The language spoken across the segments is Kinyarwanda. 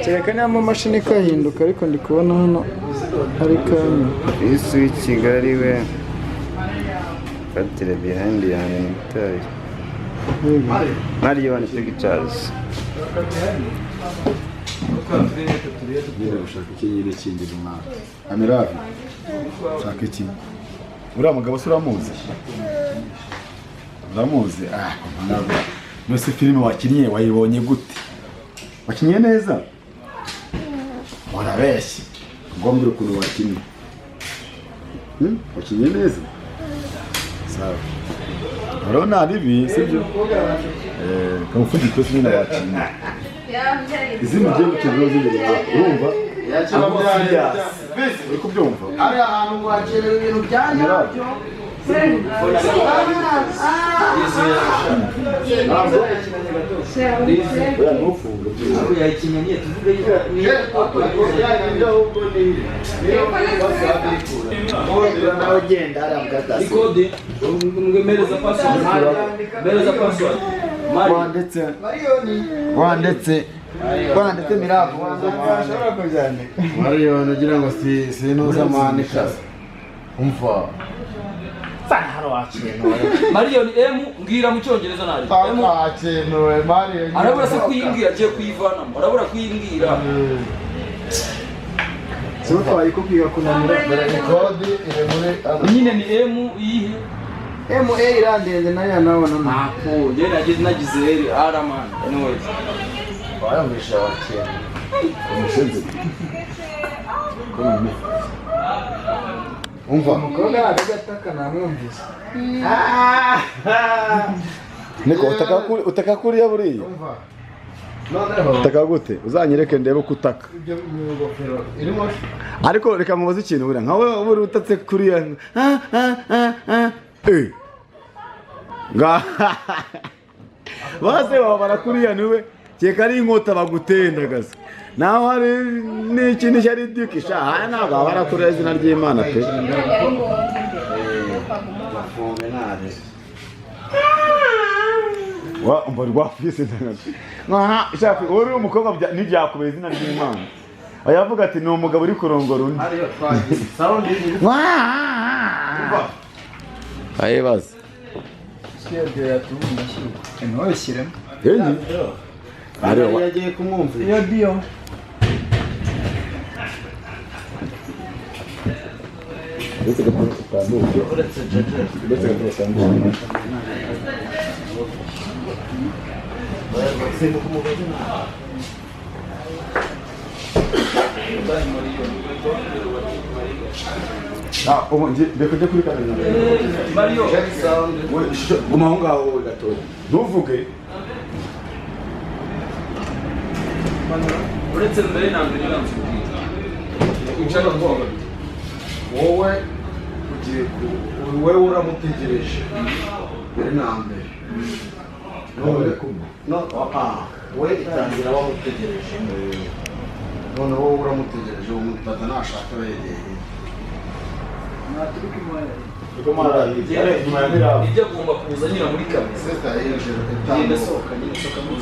Kereka niba mu mashini kahinduka ariko ndi kubona hano hari kamwe. Isi w'i Kigali we. Fatire behind yani mutayi. Mario ni pictures. Niba ushaka iki nyine kindi runaka. Amiravi. Ushaka iki? Uriya mugabo se uramuzi? Uramuzi? Ntabwo. Nose filime wakinnye wayibonye gute? Wakinnye neza? Warabeshye. Ngombwa ukuntu wakinnye. Wakinnye neza? Sawa. Urabona ari ibi sibyo? Kamufundi twese nyine wakinnye. Izindi gihe mukino z'imbere urumva? Yakira byaya. Uri kubyumva? Ari ahantu wakira ibintu byanyabyo. Wanditse miravu washobora kubyandika Mario nagira ngo sinuza manika umva sana haro wakintu Mario ni M mbwira mu cyongereza nari M wakintu Mario arabura se kuyimbwira agiye kuyivanamo arabura kuyimbwira so twayikubwira kunamira code ire muri nyine ni M iyihe M A irandenze nayo nawe none apo je nagize R man anyways bayamwisha wakintu umushenze umva mukobwa agataka namwumvise niko utakakuriya buriya umva noneho utakagute uzanyereke ndebe ko utaka ibyo ngofero irimo ariko reka mubaze ikintu buriya nkawe uri utatse kuriya base baba barakuriya niwe keka ari inkota bagutendagaza naho hari n'ikintu cyari dukisha haya ntabwo barakuriya izina ry'Imana pe umva rwafise nkaha ishaka uri umukobwa ntibyakubera izina ry'Imana ayavuga ati ni umugabo uri kurongora undi ayebaza cyebwe yatubunda shyira eno yishyiremo ariyo yagiye kumwumva iyo dio ndetse gatanduye ndetse gatanduye Reka kuri kamera Mario guma aho ngaho gatoya ntuvuge uretse mbere na mbere namubwira ushaka kuvuga wowe ugiye wowe uramutegereje mbere na mbere wowe itangira wamutegereje none wowe uramutegereje uwo mutata nashaka begeye ibyo agomba kuza nyira muri kamera seta yinjira genda sohoka nyine sohoka muri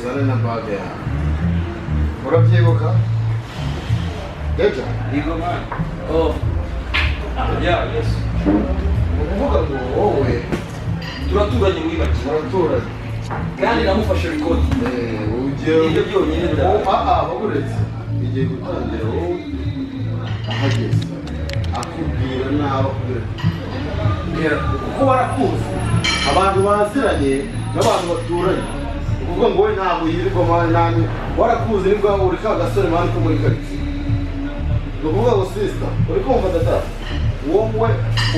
zane na bage yawe urabyibuka deja Digo man oh yeah yes ukuvuga ngo wowe turaturanye muri bake muraturanye kandi namufashe record ibyo byonyine baguretse igiye gutangira wowe ahageze akubwira nawe akubwira kuko warakuzi abantu baziranye n'abantu baturanye ukuvuga ngo wowe ntabwo yirirwa mani nani warakuzi nibwo uri ka gasore mani ko muri karitsiye ni ukuvuga ngo sisita uri kumva data wowe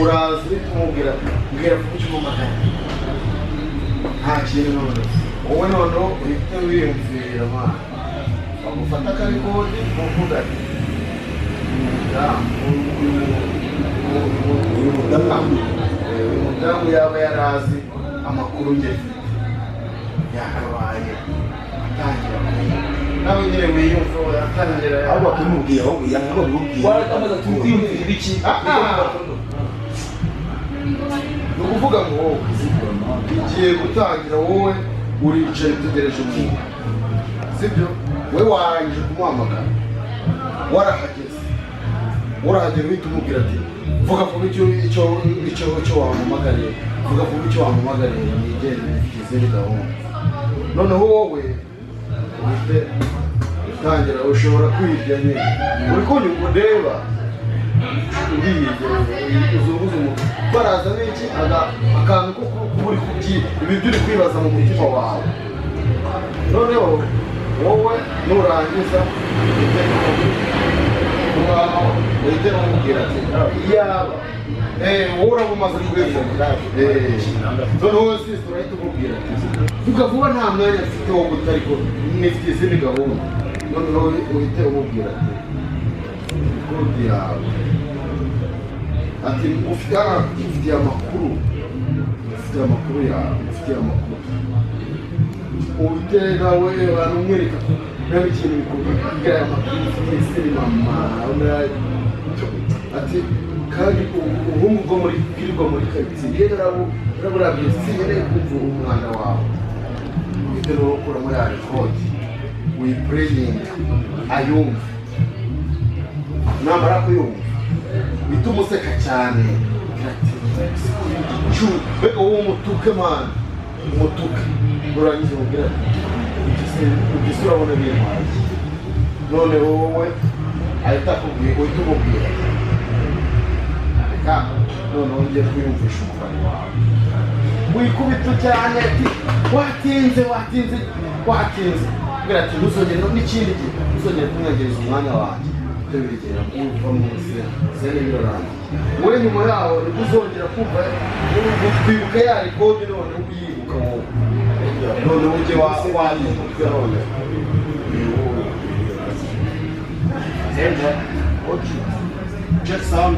urazi uri kumubwira mbwira kuko icyo umumagana nta kintu none wowe noneho uhita wiyumvira mani bagufata akarikodi uvuga ati uyu mudamu yaba yarazi amakuru nge yakabaye atangira nawe nyine wiyumva yatangira ahubwo akimubwira aho yakabimubwira waratamaze tukwiyumvira ibiki ni ukuvuga ngo wowe igiye gutangira wowe uricaye utegereje umuntu sibyo we warangije kumuhamagara warahageze uhita umubwira ati vuga vuba icyo wampamagariye vuga vuba icyo wampamagariye nigende izindi gahunda noneho wowe uhite utangira ushobora kwirya nyine uri kunyuma ureba uzunguza umutwe baraza n'iki akantu ko uri kubyiba ibi byo uri kwibaza mu mutima wawe noneho wowe nurangiza uhite umubwira ati yaba wowe uraba umaze kubivuga noneho sisi urahita umubwira ati vuga vuba nta mwanya mfite wo guta ariko nifite izindi gahunda noneho uhite umubwira ati kodi yawe ati ufitiye amakuru yawe uhite nawe abantu umwereka nawe ikintu bikubwira aya makuru ufitiye siri mama ati kandi ubuhungu bwo muri bwirirwa muri karitsiye uraburabiye sinkeneye kumva umwana wawe uhite nawe ukura muri ya rekodi wipureyininga ayumve namara kuyumva uhita umuseka cyane mbega wowe umutuke mani umutuke urangiza umubwira ati urabona bintwaye none wowe ahita akubwira uhita umubwira reka noneho ngiye kwiyumvisha umugani wawe wikubita cyane ati watinze ubwira ati ntuzongere n'ikindi gihe ntuzongere kumwegereza umwanya wanjye ibyo bigera kumva munsi zene birarangiye wowe nyuma yaho nibwo uzongera kumva kwibuka ya rekodi none uyibuka wowe noneho ujye wamutwe none check sound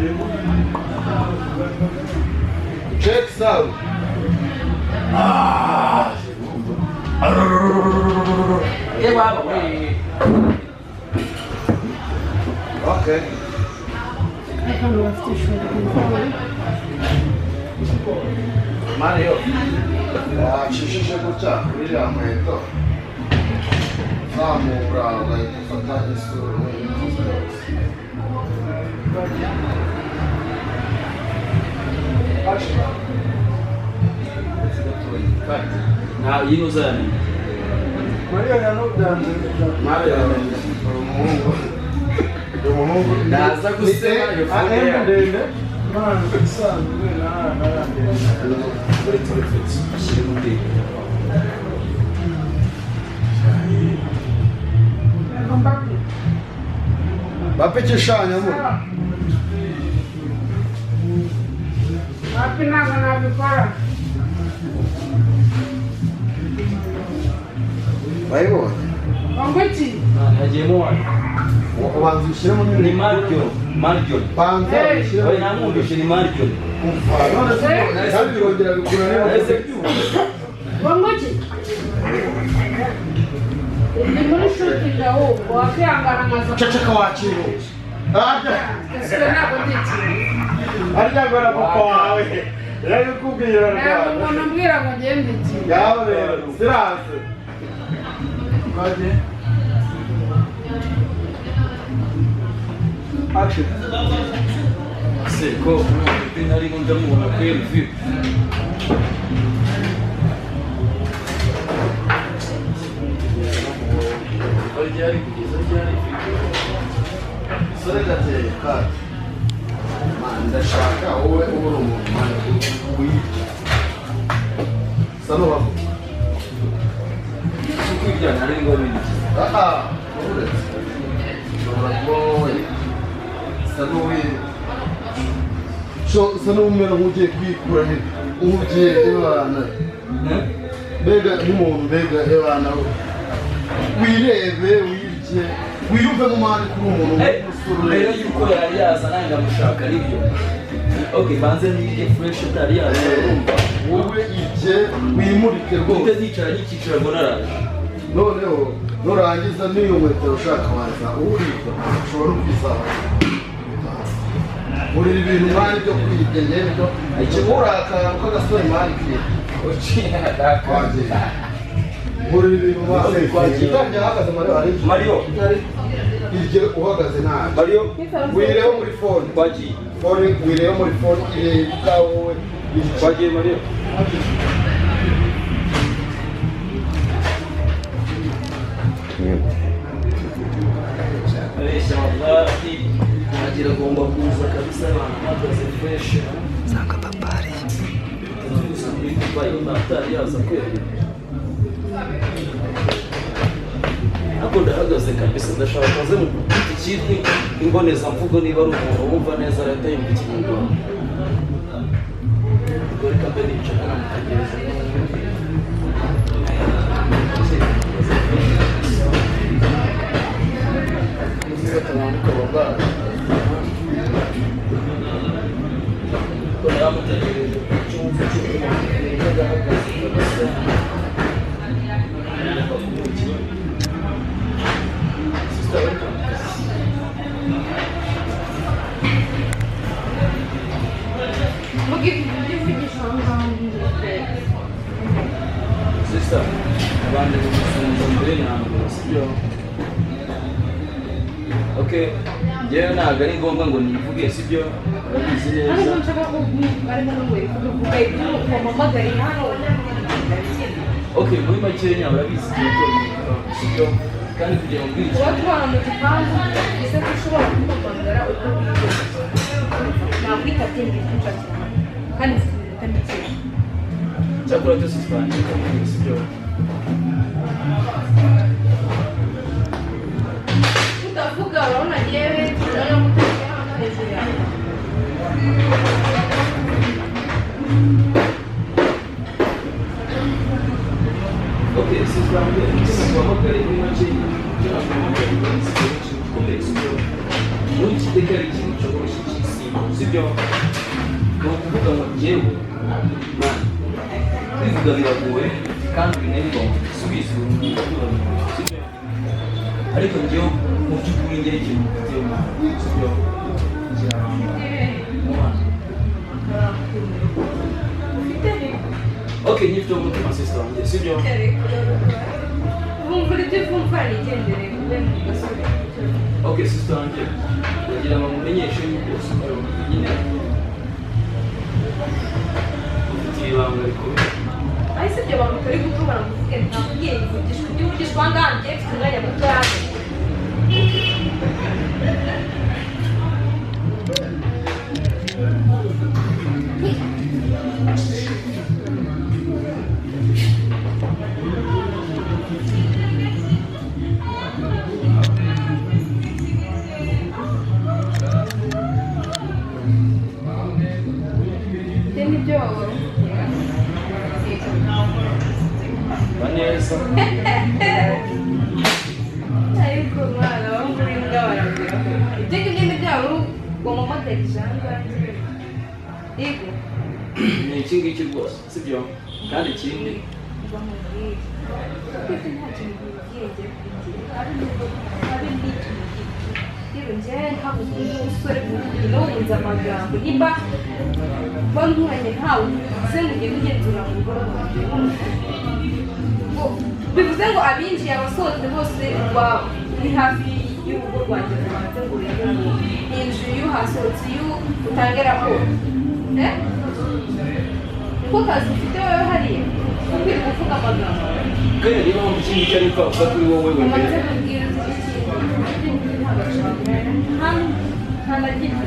check sound okay Mario wacishije gutya kuri iriya nkweto zamura ugahita ufata isura nta yino uzane Mario yanubyanze Mario umuhungu ndaza gusema iyo foto ndende mwana isanzwe buri ashyire mu ndi bapekeshanya mu Wapi ntabwo nabikora bayibonye wanguki hagiyemo wani ubanza ushyiremo ni Marjon banza ushyiremo oya namwumvishe ni Marjon none se kandi birongera bikura neza wanguki ndi muri shooting ahubwo wakihangana nkaza ceceka wakiro ese ntabwo ndikiri arya gora papa wawe yarabikubwira ntabwo umuntu umbwira ngo ngende iki yawe rero sirase kaje action seko nari ndamubona kuri review ryari kugeza ryari sore gateye kati ndashaka wowe uri umuntu wiyita sano bavuga kwijyana ari ngo bindi uretse ushobora kuba wowe sano umera nk'ugiye kwikura nk'ugiye ebana mbega nk'umuntu mbega ebana wirebe wirye wiyumve nk'umwari kuri umuntu mbere yuko yari yaza nanjye ndamushaka aribyo okay banze nige fresh atari yaza wowe ibye wimurike rwose utazicara n'icyiciro ngo naraje noneho nurangiza n'iyo nkweto ushaka waza uribwa ushobora no kwisaba urira ibintu mwari byo kwirya ngendo ikibura akantu k'agasore mwari kwiye uciye adaka muri ibintu itangiye ahagaze Mario iryo uhagaze nabi Mario wireho muri phone twagiye wireho muri phone ireka wowe twagiye Mario Alesha wallahi nagira gomba kuza kabisa bahagaze fresh Sanga papari. Ako ndahagaze kabisa ndashaka kuze mu ikindi imboneza mvugo niba ari umuntu wumva neza leta y'ikinyarwanda dore kabiri nshaka namutegereza Sister, abandi gufunga mbere ntabwo sibyo. Okay, njyewe ntabwo ari ngombwa ngo nivuge sibyo. Urabizi neza. Ariko nshaka arimo kuvuga ibyo wamamagaye hano. Okay, muri make urabizi sibyo. Kandi kugira ngo kwica. Watwara mu gipangu ese ushobora kumamagara uko wifuza. Ntabwo itatinda kuca cyane. Kandi sitamike. Cyakora cyose twanjye sibyo. Utavuga urabona yewe turana mutegeka hejuru yawe. Okay, sister, wamagare muri make muri kiteka ari ikintu cyoroshye cy'isi sibyo ni ukuvuga ngo njyewe kwivuga biragoye kandi binarimo subiza sibyo ariko njyewe mu by'ukuri njyewe ikintu mfiteho sibyo Okay, nyifite umutima sister wanjye sibyo Vumvura ibyo vumva nigendere ube mu gasore. Okay, sister wanjye kugira ngo mumenyeshe yuko sibyo nyine ufite ibanga rikomeye Ahise ibyo bantu turi gutubara kuvuga ntabwo ugiye kuvugishwa ibyo uvugishwa nganjye mfite umwanya muto yaje. Ibyo baneza ariko mwana wamvura imbwa barabwira ibyo ngibyo byabo wamamagara ijambo yego ni iki ngiki rwose sibyo kandi ikindi bamubwira kuko nta kintu bigenge habe n'ikintu yewe njyewe ntabwo umusore no wumva amagambo nimba banturanye ntawe uvuze ngo ugende ugenzura mu rugo rwanjye bivuze ngo abinjiye abasohotse bose uri hafi y'urugo rwanjye rubanze ngo urebe ngo inzu y'uhasohotse iyo utange raporo niko kazi ufite wowe hariya ukwiye kuvuga amagambo kandi niba wumva iki ngiki ari kwavuga kuri wowe umaze wemere kubwira ikintu nta na gito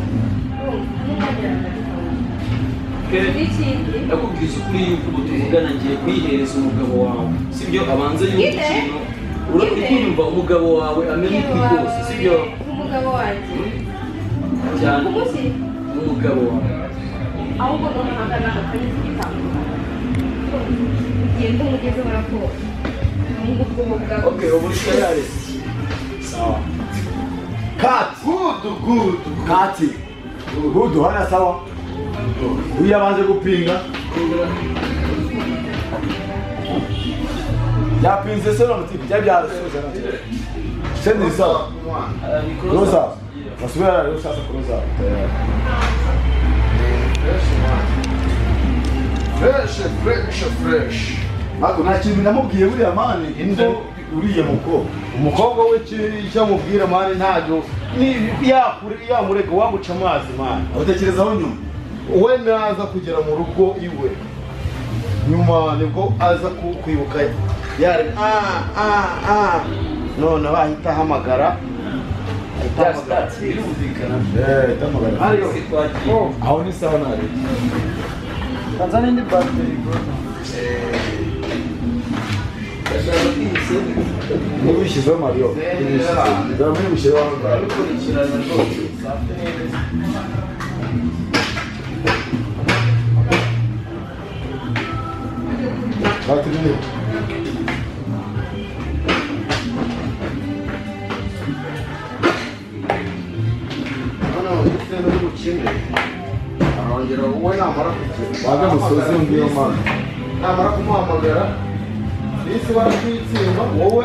ndakubwira ukuri yuko ubu tuvugana ngiye kuyihereza umugabo wawe sibyo abanze yumva ikintu urumva umugabo wawe amenye ukuri kose sibyo umugabo wanjye cyane umusi umugabo wawe ahubwo nonaha n'akanya k'igitambaro ugenda umugeze barakora ubwo mugabo okay ubu ni tayari sawa Kati. good Kati. Good, hana sawa. Huyu abanze kupinga. Yapinze solo mutipi, byabyara soza na tire. Sendi sawa. Close up. Basubira rero sasa close up. fresh Ako nta kintu namubwiye buriya mani Inde? uriye mukobwa. Umukobwa we icyo amubwira mani ntabyo yamureka waguca amazi mani. Abatekerezaho nyuma. We naza kugera mu rugo iwe nyuma nibwo aza kwibuka yari none bahita ahamagara birumvikana Tamagara. Aho ni sawa nari. Tanzania ndi battery bro Nubishyizeho Mario. Ndamwe mushyiraho. abikurikirana rwose Battery ni. arongera wowe namara kugenda Baga musozi ngiyo mani. namara kumuhamagara bisi baratwitsimba wowe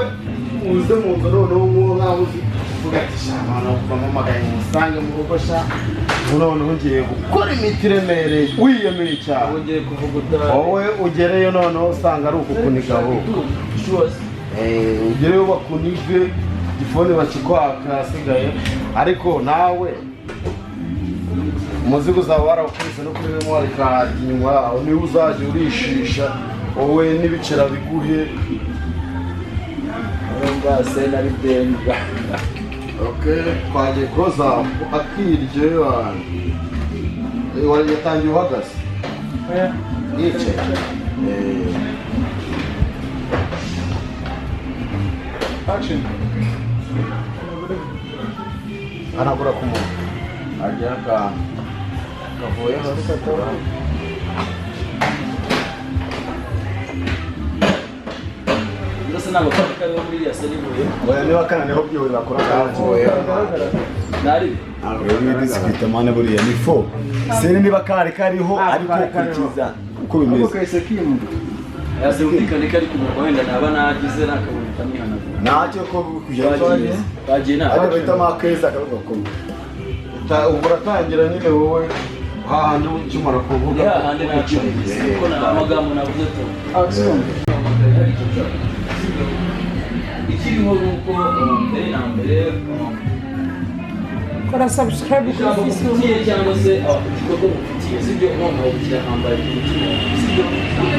uze mu nzu noneho nk'aho uzi uvuga ati shamana bampamagaye musange mu rugo sha noneho ngiye gukora imiti iremereye wiyemeye cyane wongeye kuvuga utari wowe ugereyo noneho usanga ari ukukuniga ahubwo ugereyo bakunige igifone bakikwaka hasigaye ariko nawe umuzigo uzaba warawukubise no kuri memori kadi inyuma yaho niwe uzajya urishisha wowe n'ibicera biguhe mbase nari denga twagiye koza akiryo yatangiye uhagaze yicaye anagura ku muntu agira akantu kavuye hasi kakora ndetse n'abakobwa kariho muri iriya seribuye Oya niba kana niho byiwe bakora kavuye nari Iyi disikita mane buriya ni fo. Seri niba kari kariho ariko kurikiza uko bimeze. yazumvikane ko ari ku muntu wenda naba nagize nakaboneka nihanagura Ntacyo ko kugira cyane. bagiye Ajya nabi bahita makeza akavuga ko. ubu uratangira nyine wowe hahandi ukimara kuvuga ya handi nacyumvise kuko amagambo navuze to ikiriho ni uko mbere na mbere kora subscribe kuri ijambo Facebook mufitiye cyangwa se igikorwa mufitiye sibyo noneho kirahambaye ku mutima sibyo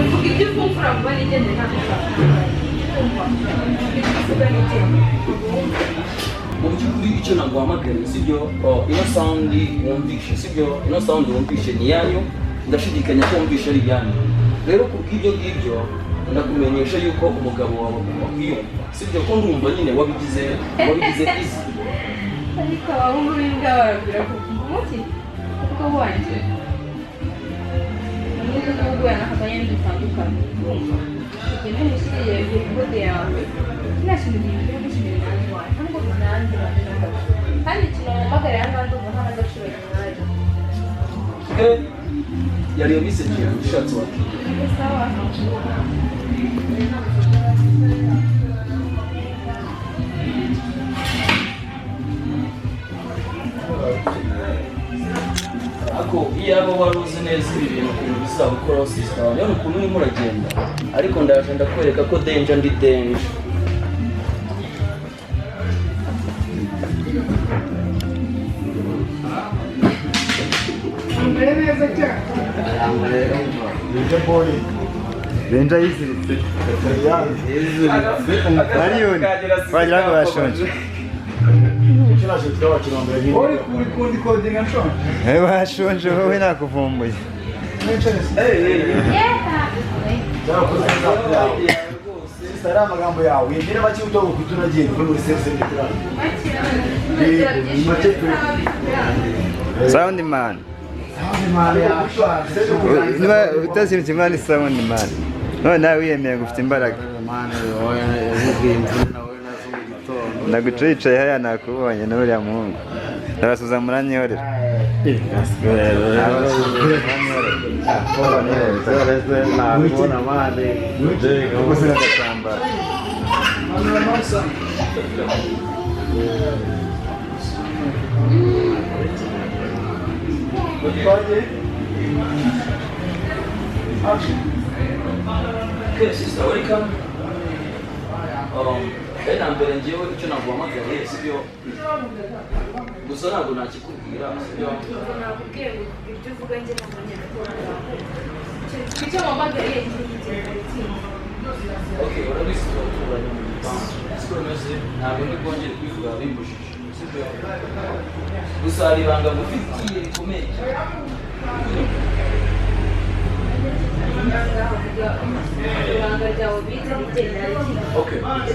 uvuga ibyo kumvura vuba nigende ntabwo mu by'ukuri icyo naguhamagariye sibyo ino sound wumvishe sibyo ino sound wumvishe ni iyanyu ndashidikanya ko wumvishe ari iyanyu rero ku bw'ibyo ngibyo ndakumenyesha yuko umugabo wawe agomba kwiyumva sibyo ko ndumva nyine wabigize easy ariko abahungu b'imbwa barabwira ko umuti kuko wanjye n'uko n'ubwo yanakazanye n'igitandukanye ugende mushyiriye kode yawe nta kintu gihe gushyira inani wawe ntabwo nanjye kandi ikintu wamamagara yanjye ubu nta n'agaciro kibaye yari iyo message yawe ushatse wakira sawa ako iyaba wari uzi neza ibi bintu ukuntu bizabukora sister wawe rero ukuntu urimo uragenda ariko ndaje ndakwereka ko danger ndi danger Nje boy. Benja yiziritse. Mariyoni wagira ngo bashonje Kino cyo twabakirombe nk'iki. uri kundi coding nshonje bashonje wowe nakuvumbuye Cyarakoze neza yawe. Sara amagambo yawe. Yegere baki utogo kutunagiye kuri muri sense ndikira. sound man niba utazinze imana sound man none nawe wiyemeye gufite imbaraga naguca yicaye hariya nakubonye n'uriya muhungu ndabasuza muranyorera Ukoze n'agatambaro. Action. Okay, sister, welcome. Na mbere njyewe icyo naguhamagariye sibyo gusa ntabwo nakikubwira sibyo nakubwiye ibyo uvuga njye icyo wampamagariye okay urabizi turaturanye mu gipangu siko bimeze ntabwo ndi bwongere kwivuga bimbujije sibyo gusa hari ibanga ngufitiye rikomeye ibanga ryawe bita rigendera okay hose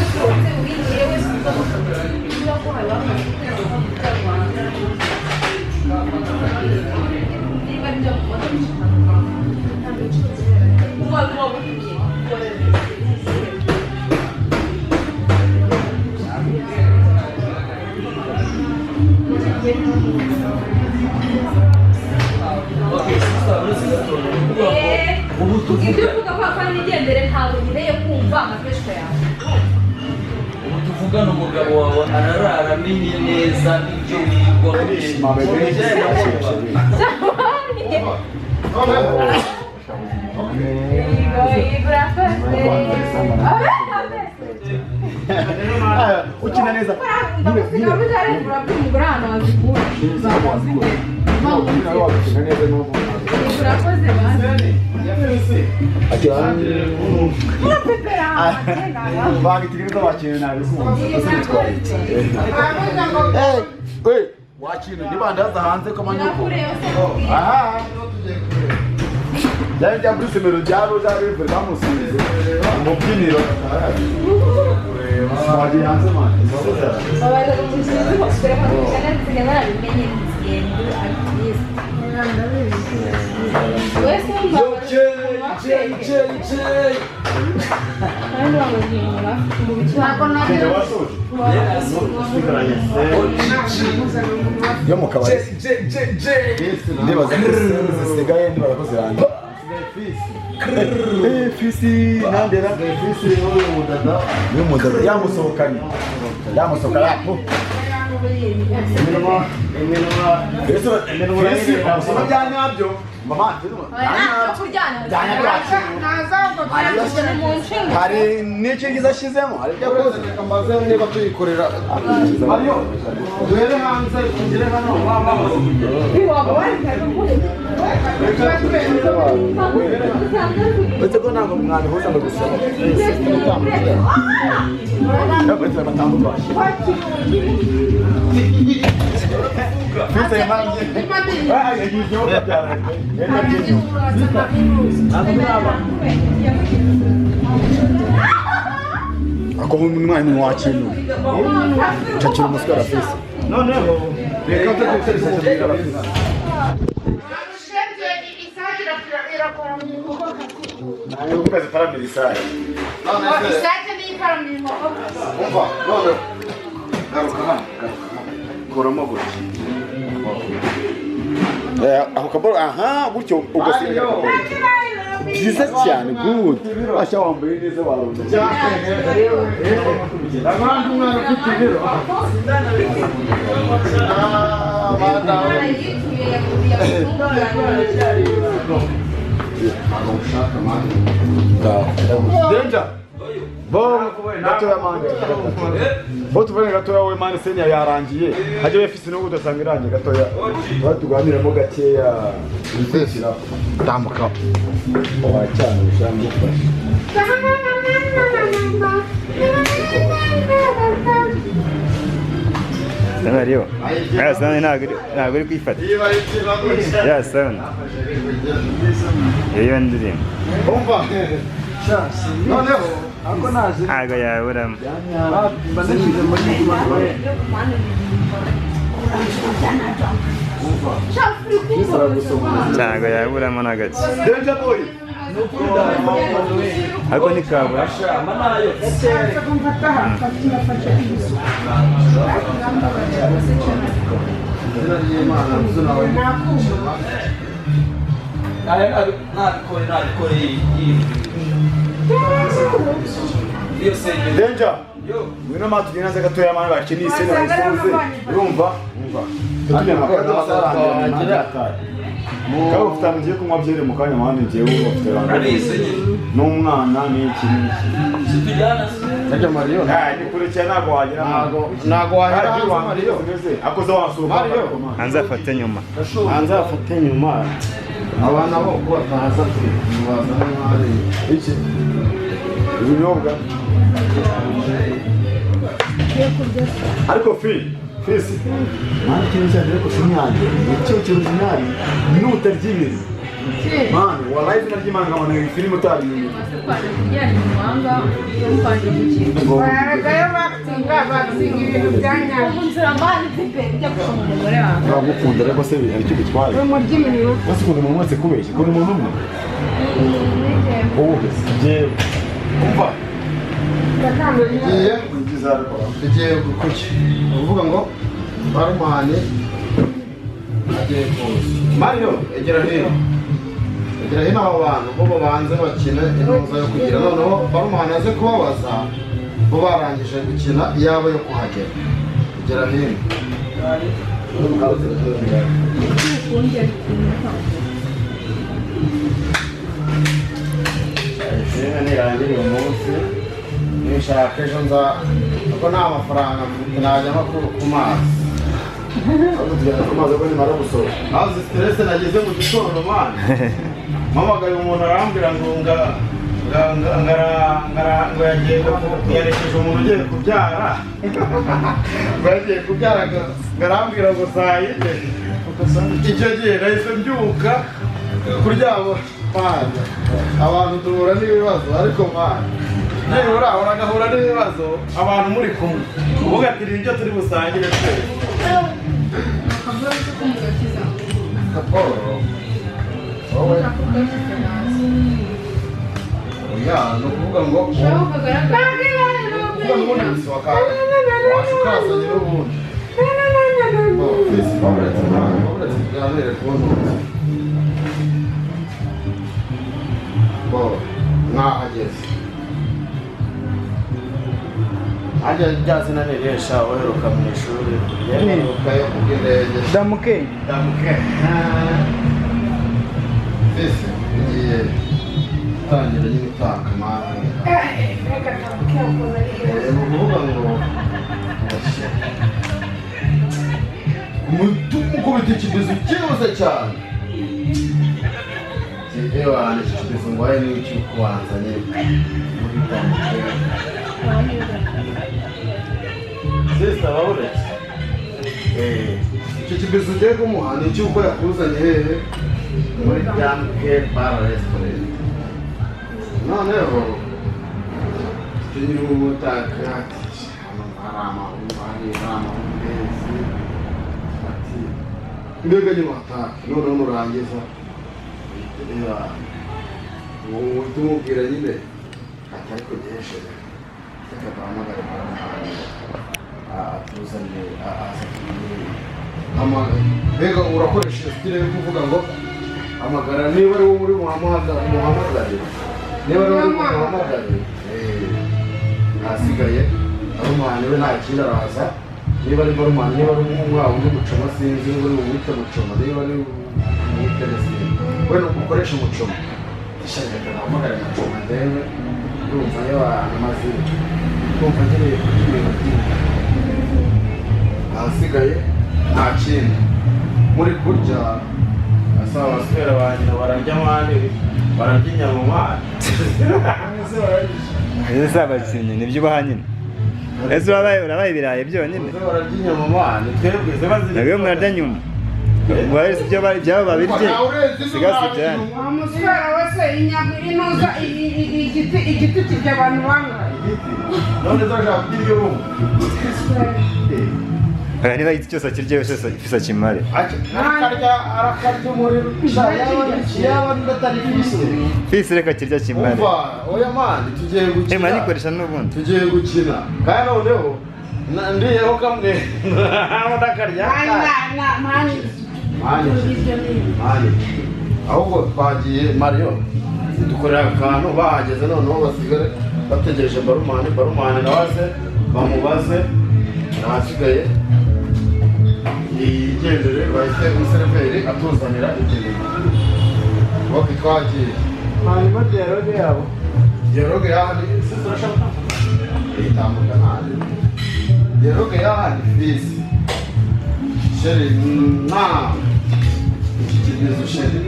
usohotse urinjiye wese niba ko haba niba byo ibyo uvuga ko akora imigendere ntabwo nkeneye kumva amapeshwa yawe ubu tuvugana umugabo wawe ararara amenye neza ibyo wigwa ukina neza wakina nibandaza hanze ko manyuko aha yari bya Bruce Melo byaro zari bamusize mu byiniro waje hanze man abana bamusize bakora kana tsigana bimenye ngendo artist wese yo mu kabari ndibaza ko zisigaye ndibaza ko zirangiye fisi nandera fisi y'umudada yamusohokanye yapo hari n'icyo giza ashizemo hari ibyo akoze amaze niba tuyikorera duhere hanze tugere hano uretse ko ntabwo mwabihuza ngo gusaba ako umwana wakintu cakira umuswara fisi noneho reka tuguteresha abafisi nayo kukazi paramira isaha isake ni paramira inkoko umva none garuka hano kuramo gutya ako kaboro aha gutyo ugasimira kaboro byiza cyane good asha wambaye neza warunda abandi umwana ufite ibiro Danger. Bo gatoya manje. Bo tuvane gatoya we manje senya yarangiye. Haje befise no gudasanga irangiye gatoya. Batuganiramo gakeya. Uzesira. Tambuka. Oba cyane ushange ufashe. Mario. Sana ntabwo uri kwifata. Ya sana. Iyo ndirimbo. Umva. Noneho ako naje. Ntabwo yaburamo. Ntabwo yaburamo na gato. Danger boy. Ako ni kabura. Danger. Wino matuginaza gatoya manje bakini sena isuze. Urumva? Umva. Tujya makada basaranga. Kaba ufite amugiye kunywa byere mu kanya mwana njyewe ufite n'umwana n'iki Situjana. Najya Mario. ni kure cyane ntabwo wagira ntago wahera hanze Mario. akoze wasuka Mario. hanze afate nyuma Hanze afate nyuma. Abana bo ko bataza kubaza n'amari. iki ibinyobwa ariko fisi mwana ikintu cyane ariko sinyange icyo kintu sinari minuta ry'ibiri mwana wallahi izina ry'Imana nkabona iyi filime utariyumva uragukunda ariko se aricyo bitwaye wese ukunda umuntu wese kubeshya ukunda umuntu umwe wowe njyewe umva tugiye kuki uvuga ngo barumane agiye kuza Mario egera hino abo bantu bo babanze bakina inoza yo kugira noneho barumane aze kubabaza bo barangije gukina iyabo yo kuhagera egera hino nirangira uyu munsi nishaka ejo nza kuko nta mafaranga mfite najya nko ku mazi ahubwo tugenda ku mazi ko nimara gusohoka aho stress nagize mu gitondo mwana mpamagaye umuntu arambwira ngo ngo yagiye yarekeje umuntu ugiye kubyara ngo yagiye kubyara arambwira ngo saa yine icyo gihe nahise mbyuka kuryama mwana abantu duhura n'ibibazo ariko mwana nibura uragahura n'ibibazo abantu muri kumwe ugatira ibyo turi busangire twese wowe oya ni ukuvuga ngo umunsi wa kane washukazanye n'ubundi tuganire kubona mwahageze ajya ryazina niresha uheruka mu ishuri yaheruka yo kubw'indege damuke ese ngiye gutangira nyine utaka mani ni ukuvuga ngo umukubita ikibizo cyihuse cyane ewana iki kibizo ngo wahe n'icyo kubanzanye muri damuke Sista wawuretse icyo kibizo ugiye kumuha ni icy'uko yakuzanye hehe muri Damuke Bar Restaurant noneho tunyura umutaka hari amahumbezi ati mbega nyuma hataka noneho nurangiza uhita umubwira nyine ati ariko giheshere reka duhamagare baramuhane atuzanye mbega urakoresha stile yo kuvuga ngo amagara niba ari wowe uri muhamagare niba ari wowe uri muhamagare hasigaye barumane we nta kindi araza niba ari barumane niba ari umwaka undi mucoma sinzi niba ari umwite mucoma niba ari umwite nesinzi we ni ugukoresha umucoma ishaka duhamagare mucoma ndebe ndumva yo amazina ndumva nkeneye kugira ibintu byinshi ahasigaye nta kindi muri kurya asaba abaswera ba nyina bararya mani bararya inyama mani ese sabakinye nibyo ubaha nyine ese urabaye ibirayi byonyine bararya inyama mani twebwe se bazira nabyo murarya nyuma wese ibyo byabo babirye sigasi cyane umuswera wese inyama inoza igiti kirya abantu bangahe none zashaka kugira iyo bumva niba igiti cyose akirya yose ifisa kimare arakarya umuriro yaba ndatari fisi reka kirya kimare oya mani tugiye gukina manikoresha n'ubundi tugiye gukina kandi noneho ndiyeho kamwe ndakarya mani ahubwo twagiye Mario dukorera akantu bahageze noneho basigare bategereje barumane nawe bamubaze ahasigaye igendere bahise umuseriveri atuzanira ibyo bintu ok twagiye hanyuma dialogue yabo dialogue yaho ni turashaka itambuka ntari dialogue yaho ni fisi sheri na iki kigezo sheri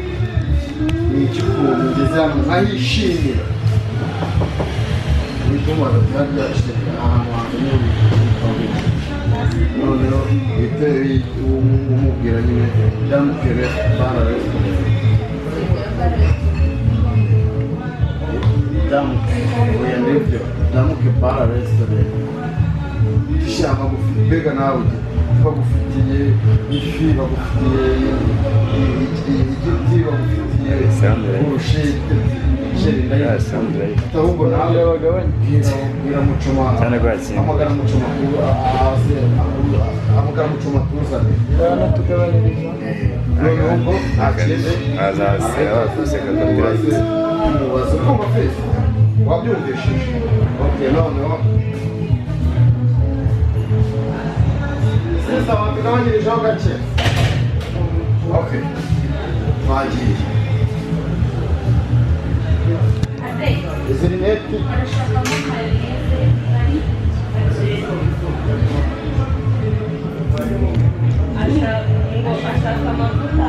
ni icy'ukuntu ngeze hano nkahishimira bituma batagira sheri ahantu hantu noneho iteri umubwira nyine byamukere bara restaurant damuke bara restaurant ishaka gufika nawe bagufitiye ifi bagufitiye igiti bagufitiye urushete ahubwo nawe bwira mucoma amagara mucoma amagara mucoma tuzane noneho ntakindi umubazo ko mafesi wabyumvishije ok noneho sisa watugabanyirijeho gake ok twagiye izi rineti ashaka amavuta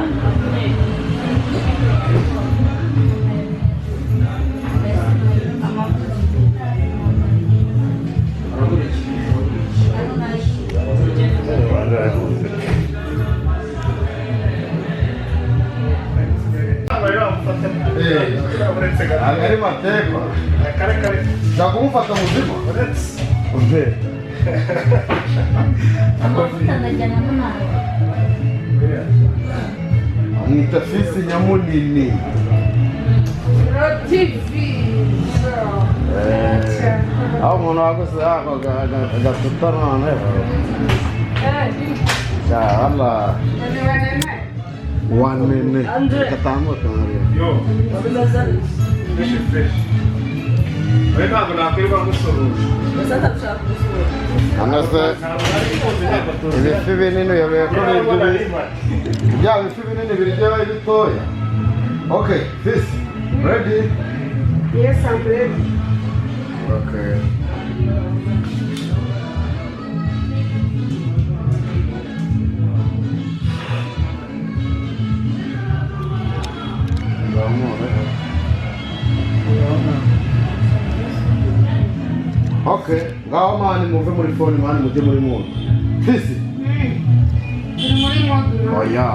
agari mateko nshaka kumufata muzima amavuta ndajyana n'umwana amwita fisi nyamunini aho umuntu waguze ako agatuta none cyaba wanene katambuka yo fresh ntabwo nakwirirwa ngusuhuza anase ibifi binini uyoboye ko bya bifi binini biryoha bitoya okay fish ready Yes, I'm ready. okay okay, ngaho mani muve muri phone mani mujye muri mood. Fisi. Muri modu. Oh ya.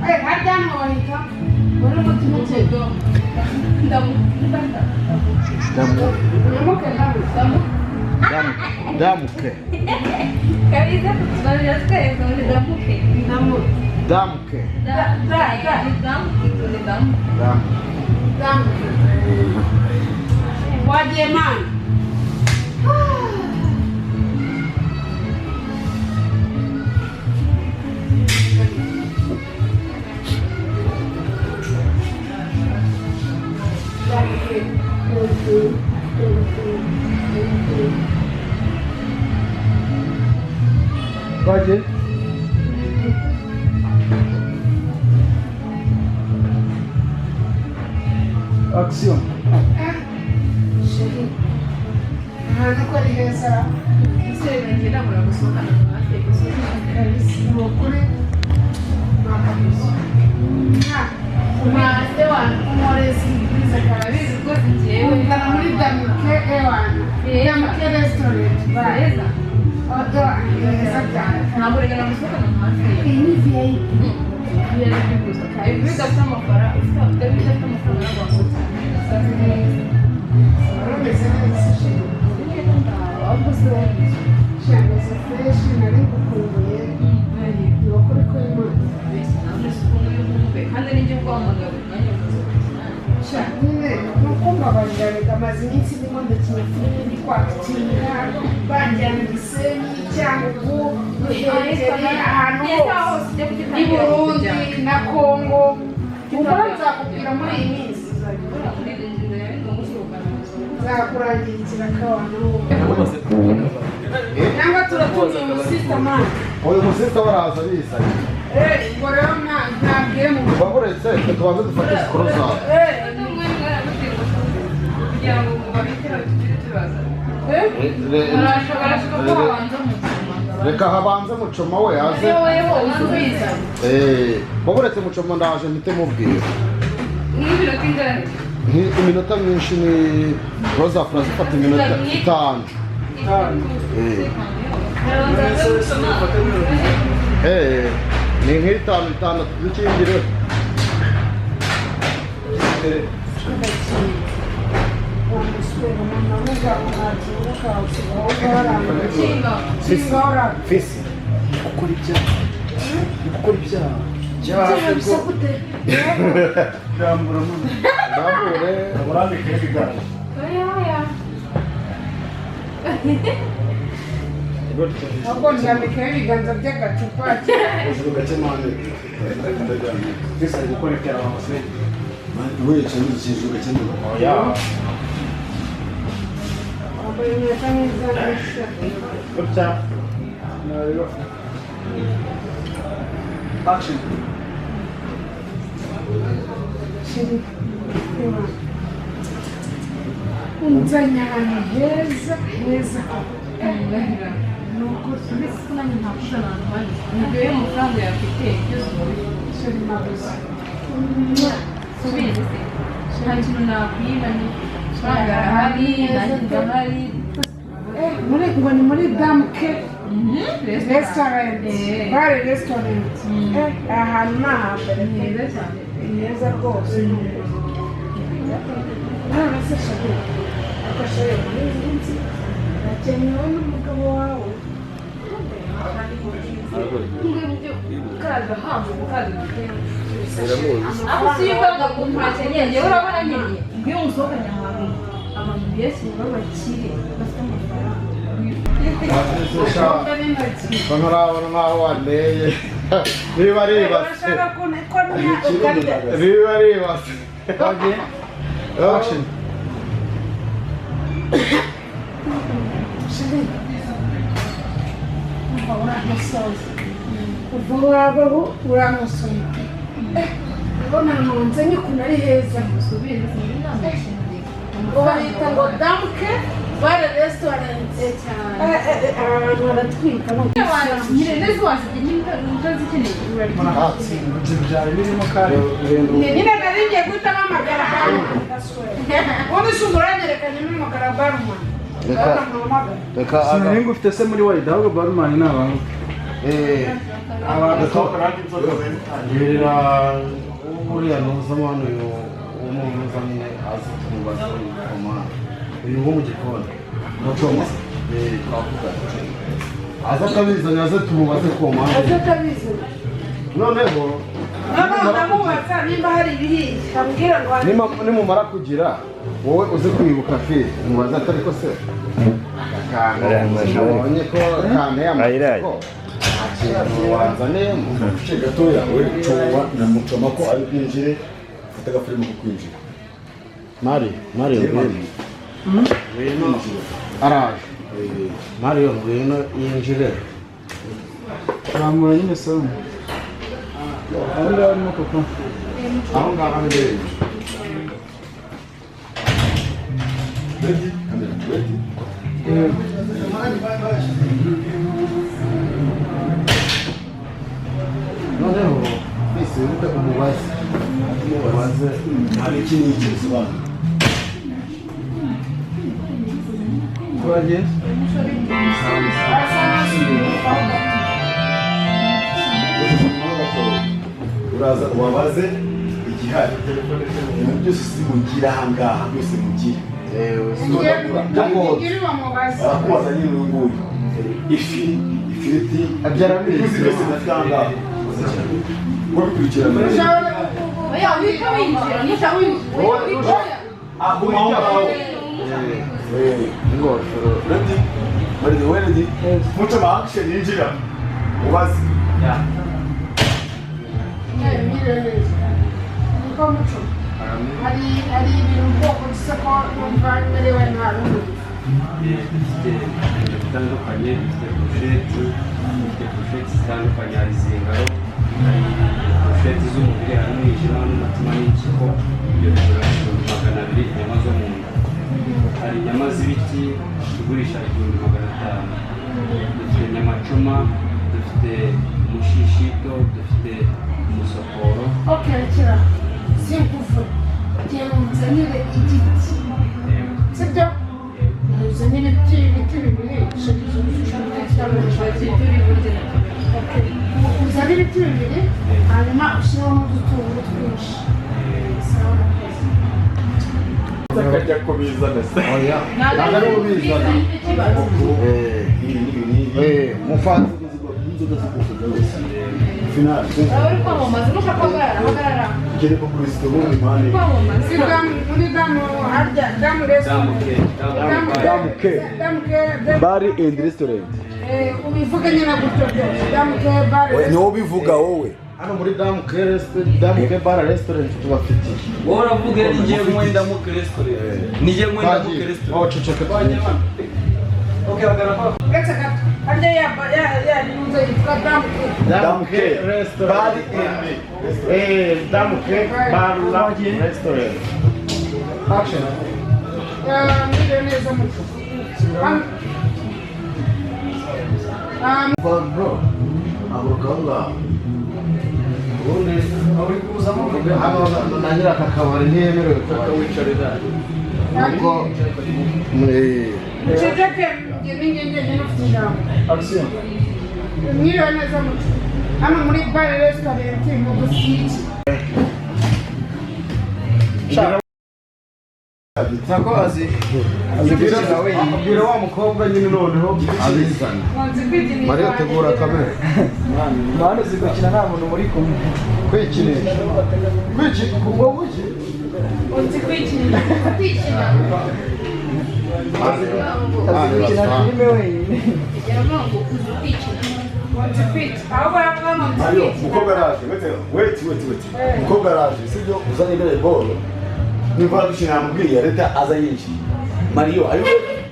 Eh, hajya mwita. Muri mutima cyedo. Damuke. Kabisa tunaweza twese muri damuke. Damuke. Damuke. Waje man. Waje. Action. Ahantu ko ari heza. Ese ngenda muragusohoka n'amase gusohoka. Ukuri. Umase wa umorezi biza karabizi ko Jewe ungana muri Damuke ewana. Damuke restaurant. bareza. Odo heza cyane. Ntabwo rega namusohoka n'amase. Iyi ni VIP. Yari kwiguza. Ibi bidafite amafaranga, ufite amafaranga wasohoka. Urumeze neza shema. Ahubwo se wumvise. Shameze fresh nari gukumbuye. Ni ukuri ko Imana. Kandi n'ibyo guhamagara umwanya Sha nyine nuko mbabarira reka amaze iminsi ndimo ndakina filime ndi kwakitinga banjyana Gisenyi Cyangugu Ruhengeri ahantu hose i Burundi na Kongo uba nzakubwira muri iyi minsi nzakurangirikira kawana cyangwa turatumiye umusista mani uyu musista baraza bizanye ngo rero ntabwire mu baburetse tubanze dufate sikoro zawe kugira ngo mubabitire tugire tubaza barashobora ko babanza mucoma reka habanze mucoma we aze uzubiza baburetse mucoma ndaje mpite mubwira nk'iminota ingana iminota myinshi ni roza fura zifata iminota 5 ni nk'itanu itandatu dukingire fisi gukora ibyaha ndambure urambike ibiganza ahubwo nzambikaho ibiganza by'agacupa hejuru gake mane mbese ari gukora ibyaha amasore wicaye hejuru gake oya wambaye inkweto neza neza gutya nayo action unzanye ahantu heza heza nuko mbese ko nanjye ntakuja ahantu hari nibyo iyo amafaranga yafite byose sheri mabuze subizi se nta kintu nakwiba ni amafaranga arahari nanjye ndahari ngo ni muri damuke restaurant bare restaurant ahantu ni ahambere heza cyane ni heza rwose none se sheri akashare muri iyi minsi akenewe n'umugabo wawe ukaza hanze ukaza aho si yuko umuntu akeneye urabona nyine iyo musohokanye ahantu abantu benshi b'abakire bafite amafaranga ntarabona nkaho waneye biba ari ibase biba ari ibase action kuva wabaho uramusoma ubona ntunze nyikuna ari heza bahita ngo damuke bare restaurant ahantu haratwika nyine neza wasigaye n'utazi ikeneye byari birimo kare nyine nari ngiye guhita mpamagara barumani ubundi si umuranyerekanye mpamagara barumani reka sinari ngufite se muri wayida ahubwo barumani ni abantu birira uriya mpuzamahanga uyu w'umuhuza nyine azi tumubaza uyu wo mu gikoni aza akabizanya aze tumubaze ku mpamvu aze akabizi noneho ndamubaza nimba hari ibihiye ambwira ngo nimumara kugira wowe uze kwibuka fi mubaze atari ko se abonye ko kane y'amasoko wazaniyemo agace gatoya we coba namucoma ko ari kwinjire ufite agafilime ko kwinjira Mario ngwino araje Mario ngwino yinjire namura nyine somo aho ngaho arimo koko aho ngaho mbere noneho bise wibuke umubaze hari ikindi gisobanuro twagiye uraza ubabaze igihari ibintu byose simugira ahangaha byose mugira ngira bamubaze barakubaza nyine uyu nguyu ifiriti abyarabizi byose natangaha wabikurikirana oya wita winjira nita winjira aguma aho ngaho ingofero ready muco ma action yinjira ubaze niko muco hari ari ibintu bwoko bw'isoko numva merewe nabi. Dufite bitandukanye, dufite burusheti zitandukanye, hari izingaro, hari burusheti z'umubiri, hari umwijima n'umutima n'impyiko, ibyo bigura 200, inyama zo mu nda. Hari inyama z'ibiti tugurisha 500. Dufite inyamacuma, dufite umushishito, dufite umusokoro. Okay, kira. Simkufu. Tiyamuzanire igiti. Sibyo? Uzanire ibiti bibiri. Uzanire ibiti bibiri, hanyuma ushyiraho n'udutunguru twinshi. Akajya kubizana se. Oya. Ntabwo ari ubizana. Mufanze inzoga z'ubwoko bwose. Final. Uri kwamamaza nushaka guhagarara. Igere ko kuri sito muri mani. Kwamamaza. Muri damu harya damu restaurant. Damu Bari and restaurant. ubivuga nyine gutyo byose. Damu ke bar. Ni wowe bivuga wowe. Hano muri Damu Ke Bar Restaurant tubafitiye. wowe uravuga rero ngiye mwenda mu restaurant ngiye mwenda mu restaurant Oh, ceceka. okay bagara Getse gato. Harya ya nimuze yitwa damu ke. Damu Ke Restaurant. Bari and Damu Ke Bar Restaurant. Action. Mire neza muco. Bro. Abukanga. uri kuzamo Hano nangira kakabari ntiyemerewe wicarira nuko Ceceke ngenge n'ufite ijambo. action. Mire neza muco. Hano muri bar restaurant mu Busiki. Nakoze abwira wa mukobwa nyine noneho abizana. Mariya tegura kamera. Mwana zigukina nta muntu muri kumwe. Kwikinisha. Kubwo buki. Unzi kwikina. Kwikina. Azigukina filime wenyine. Yaramango kuzukikina. Unzi kwikina. Aho baravamo Ayo, kwikina. mukobwa araje. Wait. Mukobwa araje. Sibyo uzanye imbere ball. Niba dushina namubwiye leta aza yinshi. Mario, are you ready?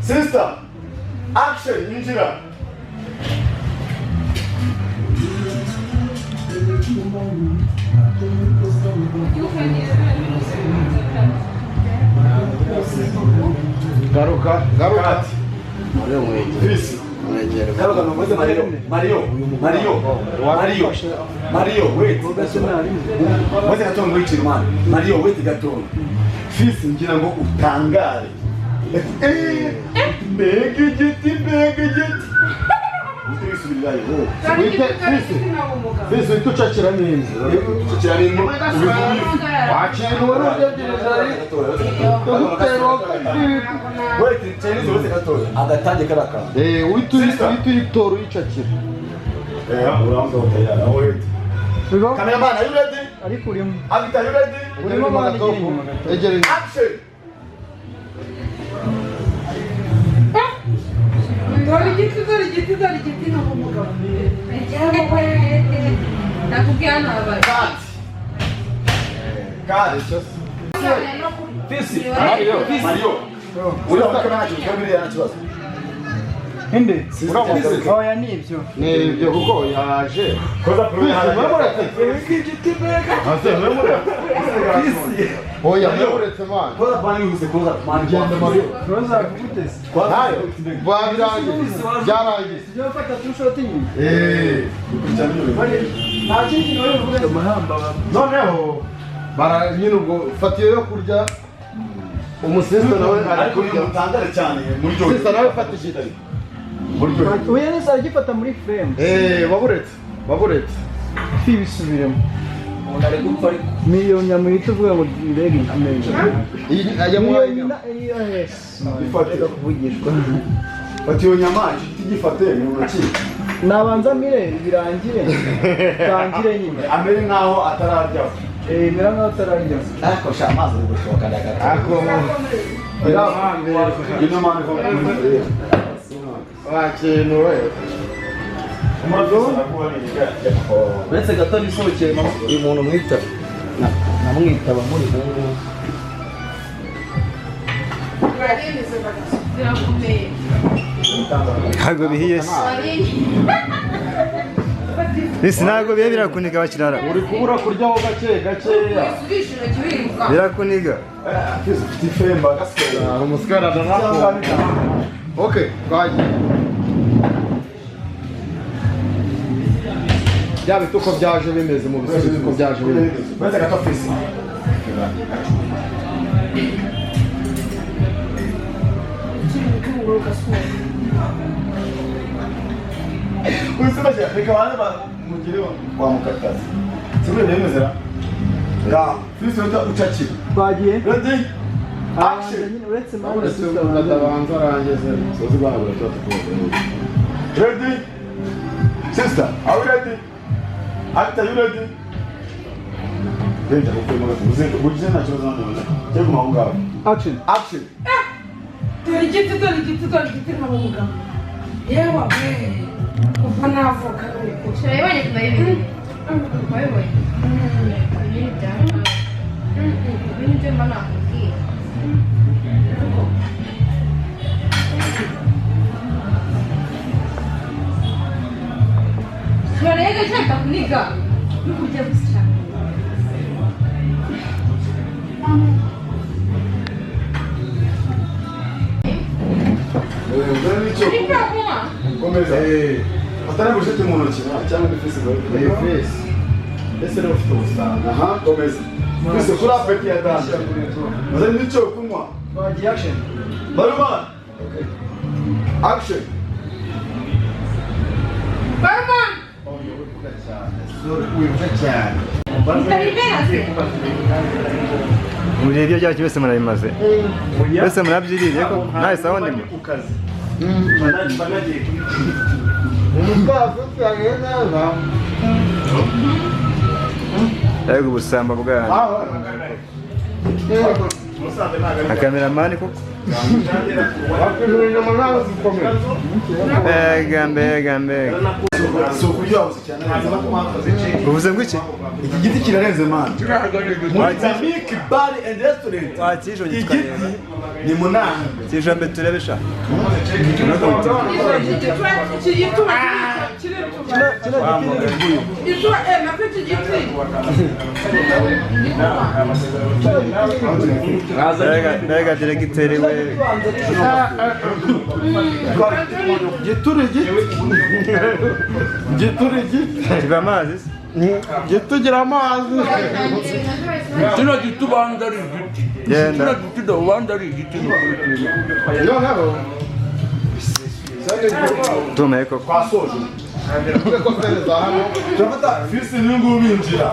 Sister. Action, injira. Garuka. Cut. Peace. Mwegere. Garuka nomuze Mario, wait. Mwese gatongo wicira man. Mario, wait gatongo. Peace ngira ngo utangare. Mbega igiti. Utisubirayo. Bizo itucakira n'inzu. Ucakira n'inzu. Wakintu warudebireza ari. Wait, Chinese wese gatongo. Agatange karaka. Witu uyicakira. Uraanza utayara. Wait. Cameraman, are you ready? Ariko urimo. Avita, are you ready? Urimo abandi inyuma gato. Egere. Action. Dore igiti no kumugabo. nakubwira nabaye Cut. Fisi Mario. Uri wakana nacho kabiri yana kibazo. Inde? Oya nibyo. Ni ibyo kuko yaje. Koza problem hana. Oya muretse man. Koza bani huse koza bani genda Mario. Roza kugutese. Kwayo. Babirangiye. Byarangiye. Sijya gufata tushoti nyuma. Nta kintu nawe uvuga. Amahamba. Noneho bara nyine ubwo fatiye yo kurya umusista nawe ari kurya. Mutangare cyane muri cyo. Umusista nawe fatishije. Oya nisa agifata muri frame. Waburetse. Tibisubiremo. umuntu ari gupfa ariko Miliyoni nyamwita uvuga ngo mbega amenyo. Aya Miliyoni mwana. na yes. Ifatira kuvugishwa. Fatiyo nyamaje tigifate mu ntoki. Nabanza mire birangire. Tangire nyine. Amere nkaho atararya. Mera nkaho atararya. Ariko sha amazi ari gushoka ndagata. Ako. Ino mani ko muri. Wakintu we. Umaze kuba ni uretse gato nisohokeye Uyu muntu mwita. namwitaba muri ubu birakomeye ntabwo bihiye se bisi ntabwo bihe birakuniga bakirara uri kubura kuryaho gake gakeya birakuniga ufite ifemba gaseya umusikara nako okay twagiye bya bituko byaje bimeze mu bisubizo uko byaje bimeze maze gato fisi Usibye reka bane mugire wa mukatazi sibyo nemezera nga fisi utachira twagiye ready action uretse utabanza arangeze sozi bana ready sister are you ready actor you ready Benja kuko muze bugize na cyo zana cyo kuma ngaho action action dore igiti n'abavuga yewe kuva navuka turabibonye tunabibonye wabibonye ibintu byawe ibintu byo mba nakubwiye turarega cyangwa kuniga no kujya gusa komeza atari bushete mu ntoki cyangwa ni fisi bari face ese rero ufite ubusanga aha komeza fisi kuri apeti ya dance maze n'icyo kunywa twagiye action baruma action Barman wibuka cyane muri ibyo byacu byose murabimaze byose murabyiririye ko nta sawa ndimo umusaza usange neza ariko ubusamba bwanyu akameramani koko wakwihurira mu nama zikomeye mbega so kurya gusa cyane uvuze ngo iki iki giti kirarenze man Mozambique bar and restaurant wakijo gitwareba ni munani kijambe turebe sha mbega diregiteri we giturigi kiva amazi gitugira amazi kino giti ubanza ari igiti genda kino giti ubanza ari igiti noneho tume koko twasoje ko twene za hano turafata fisi n'ingu binjira